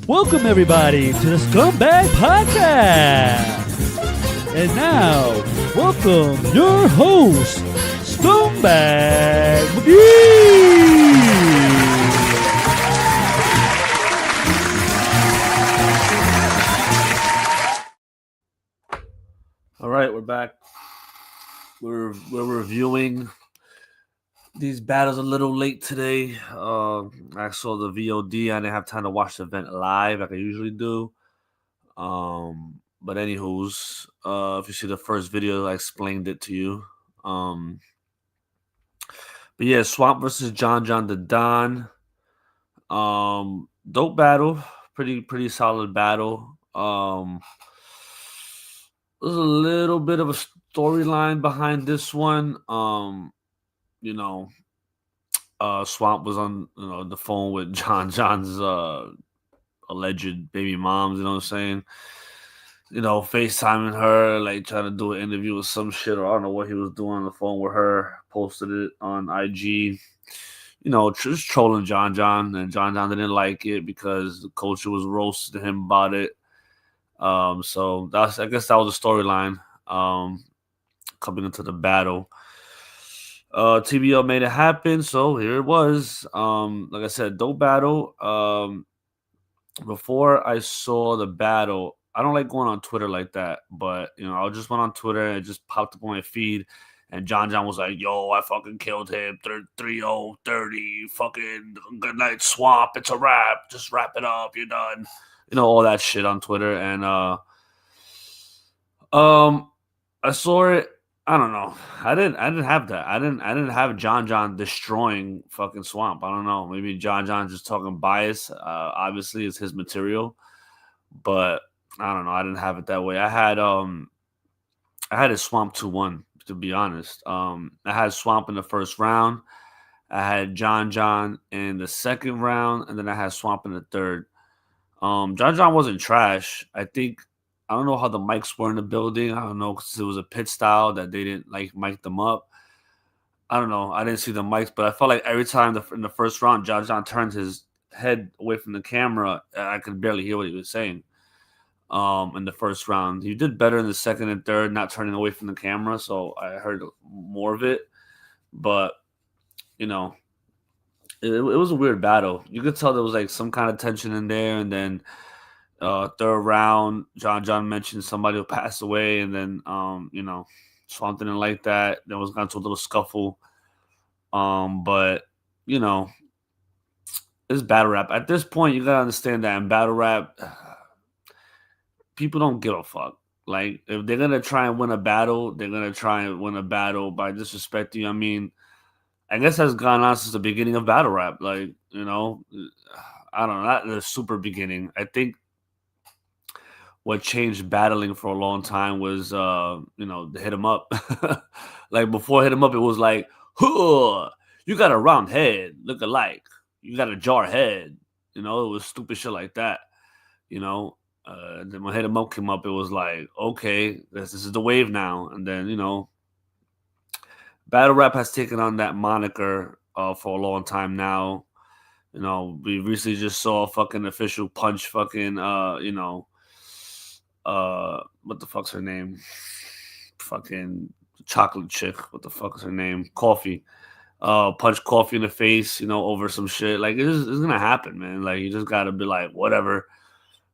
Welcome, everybody, to the Scumbag Podcast. And now, welcome your host, Scumbag McGee. All right, we're back. We're reviewing these battles a little late today. I saw the VOD. I didn't have time to watch the event live like I usually do. But anywho's, if you see the first video, I explained it to you. But yeah, Swamp versus John the Don. Dope battle. Pretty solid battle. There's a little bit of a storyline behind this one. Swamp was on the phone with John's alleged baby moms, you know what I'm saying? FaceTiming her, like trying to do an interview with some shit, or I don't know what he was doing on the phone with her, posted it on IG. Just trolling John, and John didn't like it because the culture was roasting him about it. So I guess that was the storyline coming into the battle. TBL made it happen, so here it was. Like I said, dope battle. Before I saw the battle, I don't like going on Twitter like that, but I just went on Twitter and it just popped up on my feed, and John was like, "Yo, I fucking killed him, 3-0, 30, fucking good night, Swamp. It's a wrap. Just wrap it up. You're done." All that shit on Twitter, and I saw it. I don't know. I didn't have that. I didn't have John destroying fucking Swamp. I don't know. Maybe John just talking bias. Obviously, it's his material, but I don't know. I didn't have it that way. I had a Swamp 2-1, to be honest. I had Swamp in the first round. I had John in the second round, and then I had Swamp in the third. John wasn't trash. I don't know how the mics were in the building. I don't know, because it was a pit style that they didn't like mic them up. I don't know. I didn't see the mics, but I felt like every time in the first round, John turned his head away from the camera, I could barely hear what he was saying. In the first round, he did better in the second and third, not turning away from the camera, so I heard more of it. But it was a weird battle. You could tell there was like some kind of tension in there, and then third round, John mentioned somebody who passed away, and then Swamp didn't like that. There was got to a little scuffle. But it's battle rap. At this point, you gotta understand that in battle rap, people don't give a fuck. Like, if they're gonna try and win a battle, they're gonna try and win a battle by disrespecting you. I mean, I guess that's gone on since the beginning of battle rap. Like, I don't know, not the super beginning. I think what changed battling for a long time was the hit 'em up. Like, before hit 'em up, it was like, huh, you got a round head, look alike. You got a jar head. It was stupid shit like that. Then when hit 'em up came up, it was like, okay, this is the wave now. And then battle rap has taken on that moniker for a long time now. We recently just saw fucking official punch fucking what the fuck's her name? Fucking chocolate chick. What the fuck is her name? Coffee. Punch Coffee in the face, over some shit. Like, it's gonna happen, man. Like, you just gotta be like, whatever.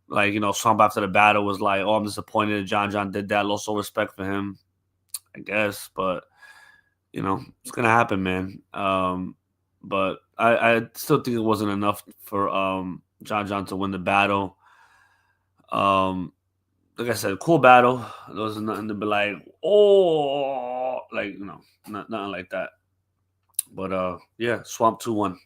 Like, Swamp after the battle was like, "Oh, I'm disappointed that John did that. Lost all respect for him," I guess. But it's gonna happen, man. But I still think it wasn't enough for John to win the battle. Like I said, cool battle. There was nothing to be like, oh, like, nothing like that. But yeah, Swamp 2-1.